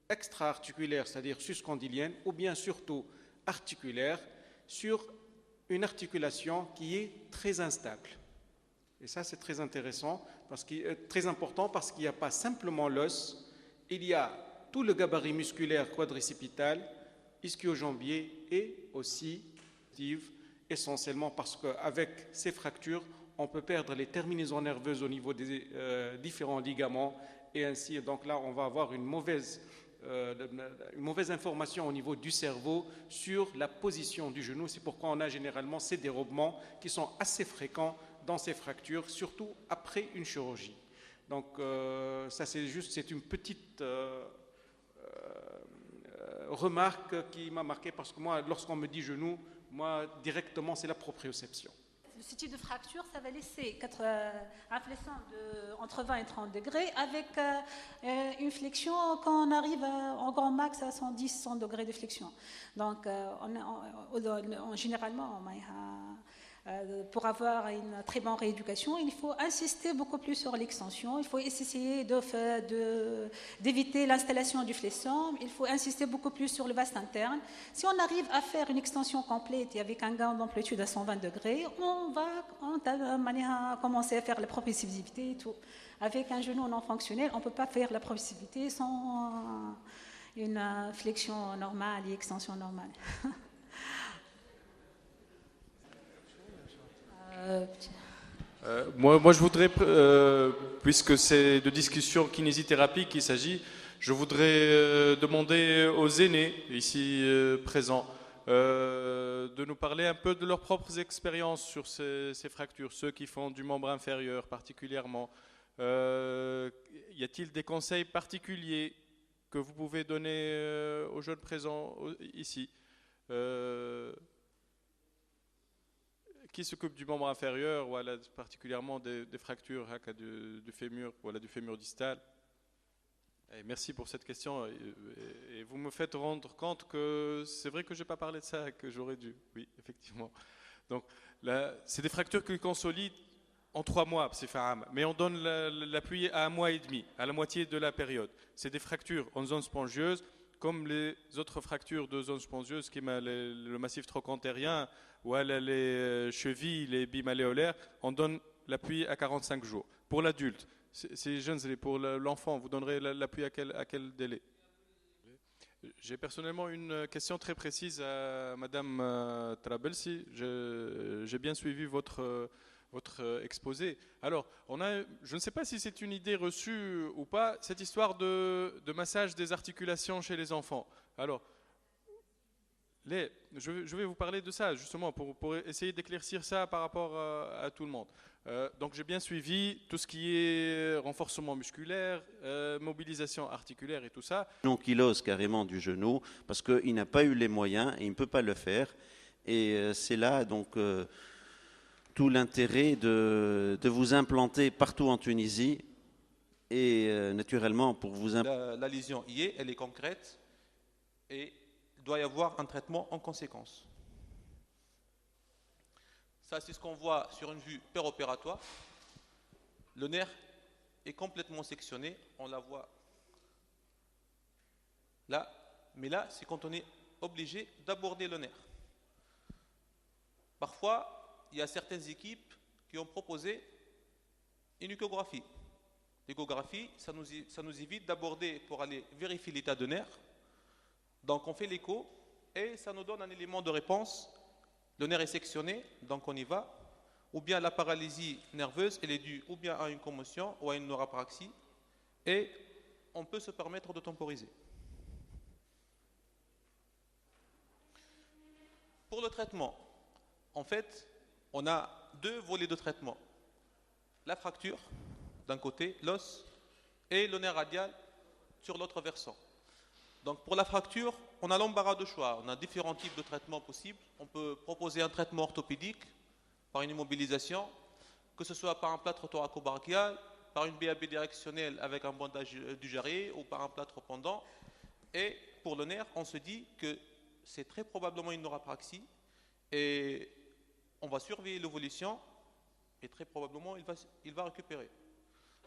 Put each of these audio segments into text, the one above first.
extra-articulaire, c'est-à-dire suscondylienne, ou bien surtout articulaire, sur une articulation qui est très instable. Et ça, c'est très intéressant, très important parce qu'il n'y a pas simplement l'os, il y a tout le gabarit musculaire quadricipital, ischio-jambier et aussi essentiellement parce qu'avec ces fractures, on peut perdre les terminaisons nerveuses au niveau des différents ligaments et ainsi, donc là, on va avoir une mauvaise information au niveau du cerveau sur la position du genou. C'est pourquoi on a généralement ces dérobements qui sont assez fréquents dans ces fractures, surtout après une chirurgie. Donc ça c'est une petite remarque qui m'a marqué parce que moi, lorsqu'on me dit genou, moi directement c'est la proprioception. Ce type de fracture, ça va laisser un flexion entre 20 et 30 degrés avec une flexion quand on arrive en grand max à 110-100 degrés de flexion. Donc, généralement, pour avoir une très bonne rééducation, il faut insister beaucoup plus sur l'extension. Il faut essayer d'éviter l'installation du flexion. Il faut insister beaucoup plus sur le vaste interne. Si on arrive à faire une extension complète et avec un gain d'amplitude à 120 degrés, on va commencer à faire la proprioceptivité et tout. Avec un genou non fonctionnel, on ne peut pas faire la proprioceptivité sans une flexion normale et extension normale. Moi, je voudrais, puisque c'est de discussion kinésithérapie qu'il s'agit, je voudrais demander aux aînés ici présents de nous parler un peu de leurs propres expériences sur ces fractures, ceux qui font du membre inférieur particulièrement. Y a-t-il des conseils particuliers que vous pouvez donner aux jeunes présents ici? Qui s'occupe du membre inférieur, voilà, particulièrement des fractures du fémur, voilà, du fémur distal? Et merci pour cette question. Et vous me faites rendre compte que c'est vrai que je n'ai pas parlé de ça, que j'aurais dû. Oui, effectivement. Donc, c'est des fractures qui consolident en 3 mois, mais on donne l'appui à 1 mois et demi, à la moitié de la période. C'est des fractures en zone spongieuse, comme les autres fractures de zone spongieuse, qui est le massif trochantérien, ou les chevilles, les bimalléolaires, on donne l'appui à 45 jours. Pour l'adulte, c'est jeune, pour l'enfant, vous donnerez l'appui à quel délai? J'ai personnellement une question très précise à Madame Trabelsi. J'ai bien suivi votre exposé. Alors, je ne sais pas si c'est une idée reçue ou pas, cette histoire de massage des articulations chez les enfants. Alors, je vais vous parler de ça, justement, pour essayer d'éclaircir ça par rapport à tout le monde. Donc, j'ai bien suivi tout ce qui est renforcement musculaire, mobilisation articulaire et tout ça. L'ankylose carrément du genou, parce qu'il n'a pas eu les moyens et il ne peut pas le faire. Et c'est là, donc, tout l'intérêt de vous implanter partout en Tunisie. Et naturellement, pour vous la lésion y est, elle est concrète et il doit y avoir un traitement en conséquence. Ça, c'est ce qu'on voit sur une vue péropératoire. Le nerf est complètement sectionné, on la voit là, mais là, c'est quand on est obligé d'aborder le nerf. Parfois, il y a certaines équipes qui ont proposé une échographie. L'échographie, ça nous évite d'aborder pour aller vérifier l'état de nerf. Donc on fait l'écho et ça nous donne un élément de réponse. Le nerf est sectionné, donc on y va. Ou bien la paralysie nerveuse, elle est due ou bien à une commotion ou à une neurapraxie. Et on peut se permettre de temporiser. Pour le traitement, en fait, on a 2 volets de traitement. La fracture, d'un côté, l'os, et le nerf radial sur l'autre versant. Donc pour la fracture, on a l'embarras de choix. On a différents types de traitements possibles. On peut proposer un traitement orthopédique par une immobilisation, que ce soit par un plâtre thoraco-brachial, par une BAB directionnelle avec un bandage du jarret ou par un plâtre pendant. Et pour le nerf, on se dit que c'est très probablement une neurapraxie et on va surveiller l'évolution et très probablement il va récupérer.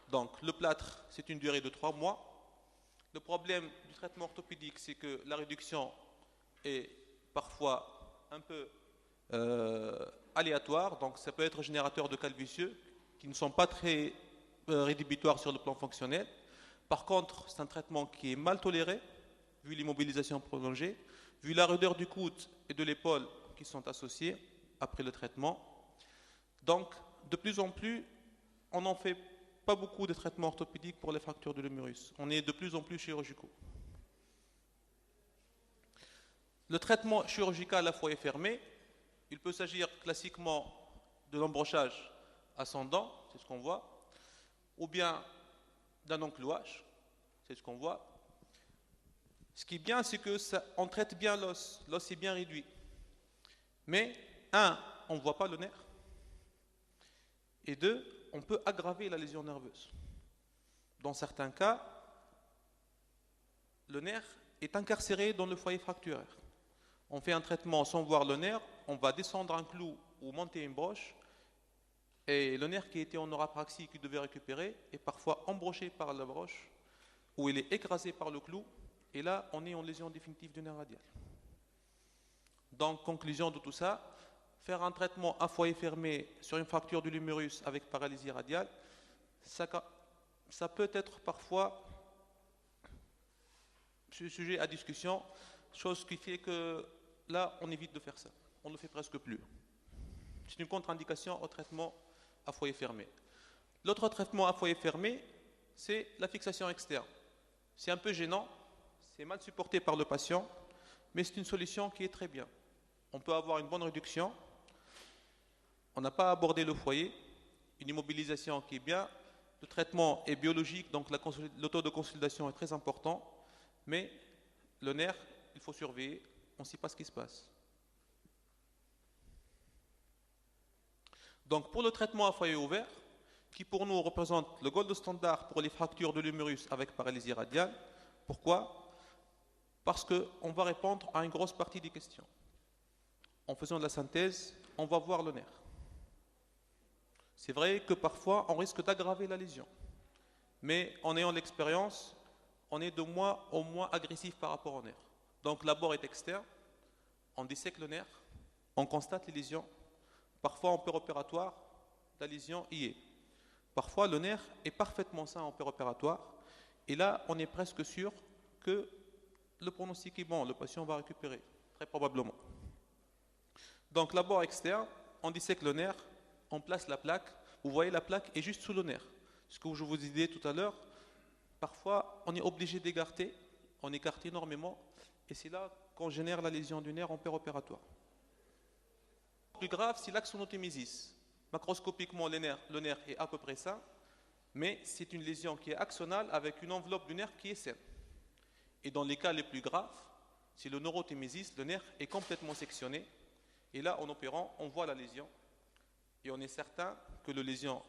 Donc le plâtre, c'est une durée de 3 mois. Le problème du traitement orthopédique, c'est que la réduction est parfois un peu aléatoire, donc ça peut être générateur de cas vicieux qui ne sont pas très rédhibitoires sur le plan fonctionnel. Par contre, c'est un traitement qui est mal toléré, vu l'immobilisation prolongée, vu la raideur du coude et de l'épaule qui sont associées après le traitement. Donc, de plus en plus, on n'en fait pas beaucoup de traitements orthopédiques pour les fractures de l'humérus. On est de plus en plus chirurgicaux. Le traitement chirurgical à foyer fermé, il peut s'agir classiquement de l'embrochage ascendant, c'est ce qu'on voit, ou bien d'un enclouage, c'est ce qu'on voit. Ce qui est bien, c'est qu'on traite bien l'os. L'os est bien réduit. Mais, on ne voit pas le nerf. Et 2, on peut aggraver la lésion nerveuse. Dans certains cas, le nerf est incarcéré dans le foyer fracturaire. On fait un traitement sans voir le nerf, on va descendre un clou ou monter une broche, et le nerf qui était en aurapraxie, qui devait récupérer, est parfois embroché par la broche, ou il est écrasé par le clou, et là, on est en lésion définitive du nerf radial. Donc, conclusion de tout ça, faire un traitement à foyer fermé sur une fracture de l'humérus avec paralysie radiale, ça peut être parfois sujet à discussion, chose qui fait que là, on évite de faire ça. On ne le fait presque plus. C'est une contre-indication au traitement à foyer fermé. L'autre traitement à foyer fermé, c'est la fixation externe. C'est un peu gênant, c'est mal supporté par le patient, mais c'est une solution qui est très bien. On peut avoir une bonne réduction, on n'a pas abordé le foyer, une immobilisation qui est bien, le traitement est biologique, donc le taux de consolidation est très important, mais le nerf, il faut surveiller, on ne sait pas ce qui se passe. Donc pour le traitement à foyer ouvert, qui pour nous représente le gold standard pour les fractures de l'humérus avec paralysie radiale, pourquoi? Parce qu'on va répondre à une grosse partie des questions. En faisant de la synthèse, on va voir le nerf. C'est vrai que parfois, on risque d'aggraver la lésion. Mais en ayant l'expérience, on est de moins en moins agressif par rapport au nerf. Donc l'abord est externe, on dissèque le nerf, on constate les lésions. Parfois en péropératoire, la lésion y est. Parfois le nerf est parfaitement sain en péropératoire. Et là, on est presque sûr que le pronostic est bon, le patient va récupérer, très probablement. Donc l'abord externe, on dissèque le nerf, on place la plaque. Vous voyez, la plaque est juste sous le nerf. Ce que je vous disais tout à l'heure, parfois on est obligé d'écarter, on écarte énormément, et c'est là qu'on génère la lésion du nerf en péropératoire. Le plus grave, c'est l'axonotémésis. Macroscopiquement, le nerf est à peu près sain, mais c'est une lésion qui est axonale avec une enveloppe du nerf qui est saine. Et dans les cas les plus graves, c'est le neurotémésis, le nerf est complètement sectionné, et là, en opérant, on voit la lésion, et on est certain que le lésion...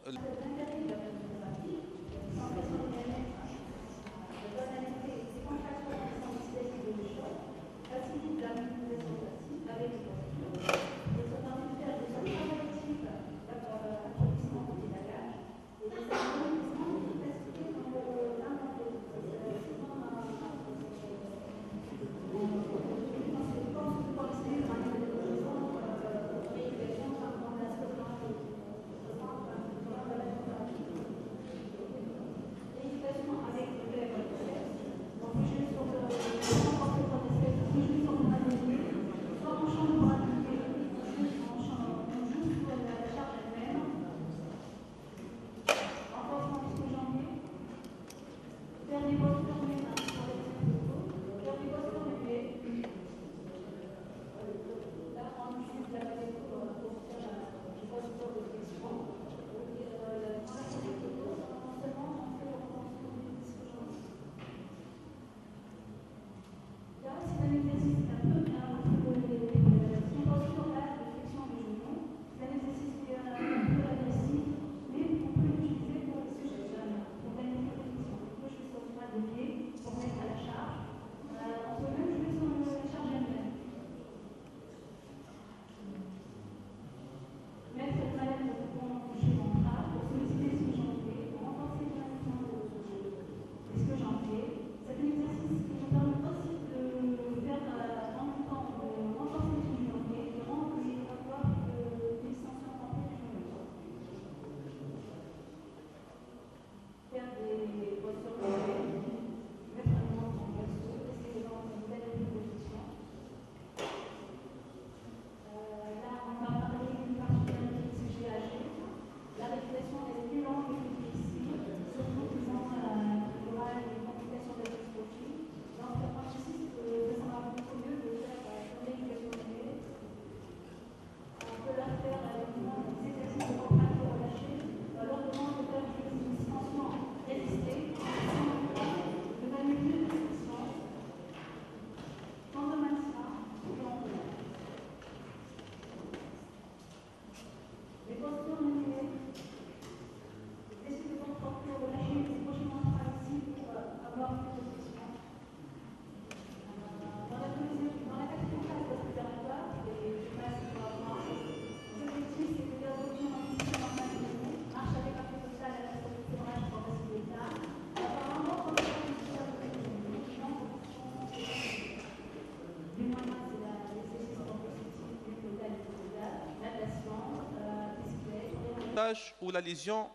blocage où la lésion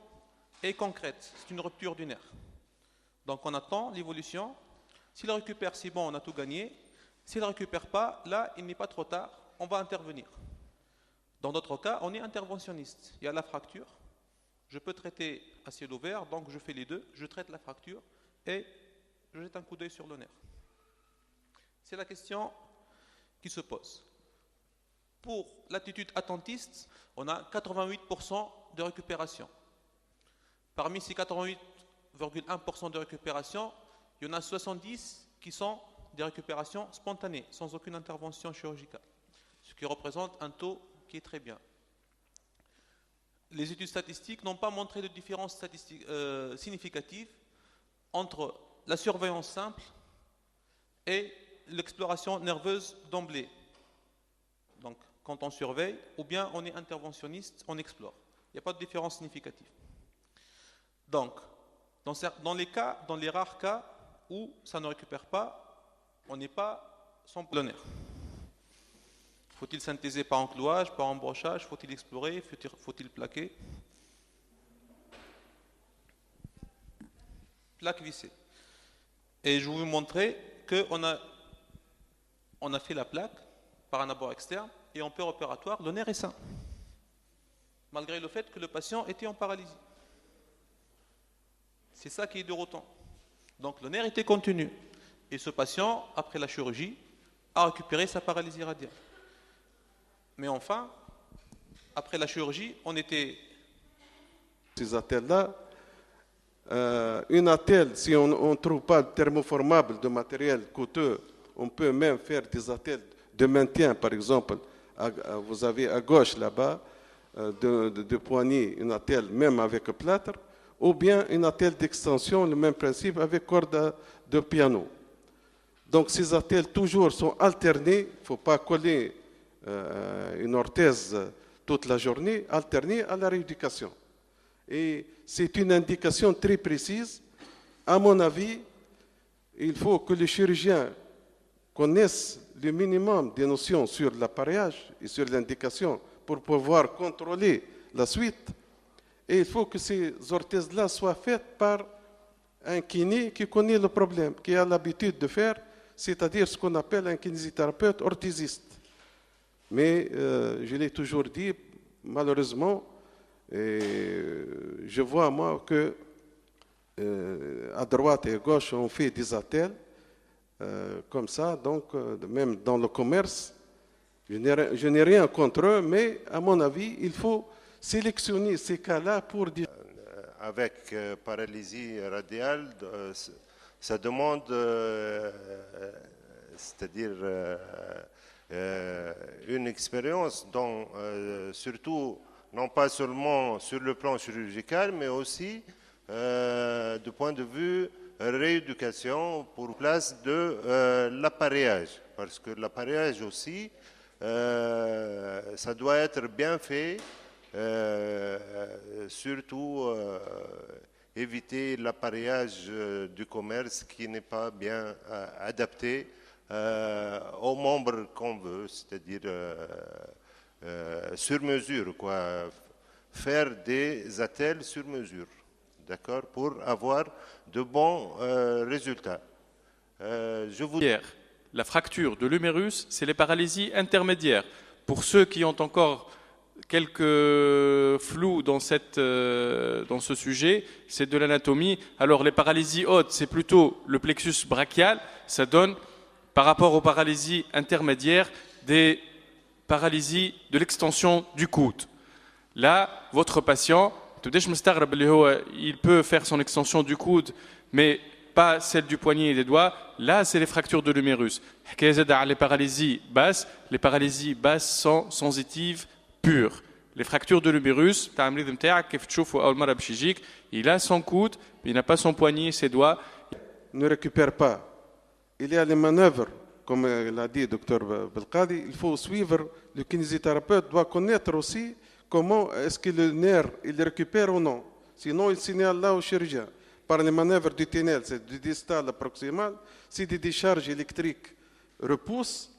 est concrète, c'est une rupture du nerf. Donc on attend l'évolution. S'il récupère, c'est bon, on a tout gagné. S'il ne récupère pas, là, il n'est pas trop tard, on va intervenir. Dans d'autres cas, on est interventionniste. Il y a la fracture, je peux traiter à ciel ouvert, donc je fais les deux, je traite la fracture et je jette un coup d'œil sur le nerf. C'est la question qui se pose. Pour l'attitude attentiste, on a 88% de récupération. Parmi ces 88,1% de récupération, il y en a 70 qui sont des récupérations spontanées, sans aucune intervention chirurgicale, ce qui représente un taux qui est très bien. Les études statistiques n'ont pas montré de différence significative entre la surveillance simple et l'exploration nerveuse d'emblée. Donc, quand on surveille, ou bien on est interventionniste, on explore. Il n'y a pas de différence significative. Donc, dans les rares cas où ça ne récupère pas, on n'est pas sans nerf. Faut-il synthéser par enclouage, par embrochage? Faut-il explorer? Faut-il plaquer? Plaque vissée. Et je vais vous montrer qu'on a fait la plaque par un abord externe et en péropératoire, le nerf est sain, malgré le fait que le patient était en paralysie. C'est ça qui est déroutant. Donc le nerf était contenu. Et ce patient, après la chirurgie, a récupéré sa paralysie radiale. Mais enfin, après la chirurgie, on était... Ces attelles-là, une attelle, si on ne trouve pas de thermoformable de matériel coûteux, on peut même faire des attelles de maintien, par exemple. Vous avez à gauche là-bas, de poignée, une attelle même avec plâtre, ou bien une attelle d'extension, le même principe, avec corde de piano. Donc ces attelles toujours sont alternées, il ne faut pas coller une orthèse toute la journée, alternée à la rééducation. Et c'est une indication très précise. À mon avis, il faut que les chirurgiens connaissent le minimum des notions sur l'appareillage et sur l'indication pour pouvoir contrôler la suite. Et il faut que ces orthèses-là soient faites par un kiné qui connaît le problème, qui a l'habitude de faire, c'est-à-dire ce qu'on appelle un kinésithérapeute orthésiste. Mais je l'ai toujours dit, malheureusement, je vois moi que à droite et à gauche on fait des attelles comme ça, donc même dans le commerce, je n'ai rien contre eux, mais à mon avis, il faut sélectionner ces cas-là pour dire... Avec paralysie radiale, ça demande, c'est-à-dire une expérience dont, surtout, non pas seulement sur le plan chirurgical, mais aussi du point de vue rééducation pour place de l'appareillage. Parce que l'appareillage aussi, ça doit être bien fait, surtout éviter l'appareillage du commerce qui n'est pas bien adapté aux membres qu'on veut, c'est-à-dire sur mesure, quoi. Faire des attelles sur mesure, d'accord, pour avoir de bons résultats. La fracture de l'humérus, c'est les paralysies intermédiaires. Pour ceux qui ont encore quelques flous dans ce sujet, c'est de l'anatomie. Alors les paralysies hautes, c'est plutôt le plexus brachial. Ça donne, par rapport aux paralysies intermédiaires, des paralysies de l'extension du coude. Là, votre patient, il peut faire son extension du coude, mais pas celle du poignet et des doigts. Là, c'est les fractures de l'humérus. Les paralysies basses sont sensitives pures. Les fractures de l'humérus, il a son coude, mais il n'a pas son poignet, ses doigts. Il ne récupère pas. Il y a les manœuvres, comme l'a dit le docteur Belkadi, il faut suivre. Le kinésithérapeute doit connaître aussi comment est-ce que le nerf il récupère ou non. Sinon, il signale là au chirurgien. Par les manœuvres du tunnel, c'est du distal à proximal. Si des décharges électriques repoussent,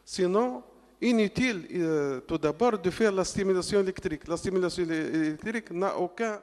sinon, inutile tout d'abord de faire la stimulation électrique. La stimulation électrique n'a aucun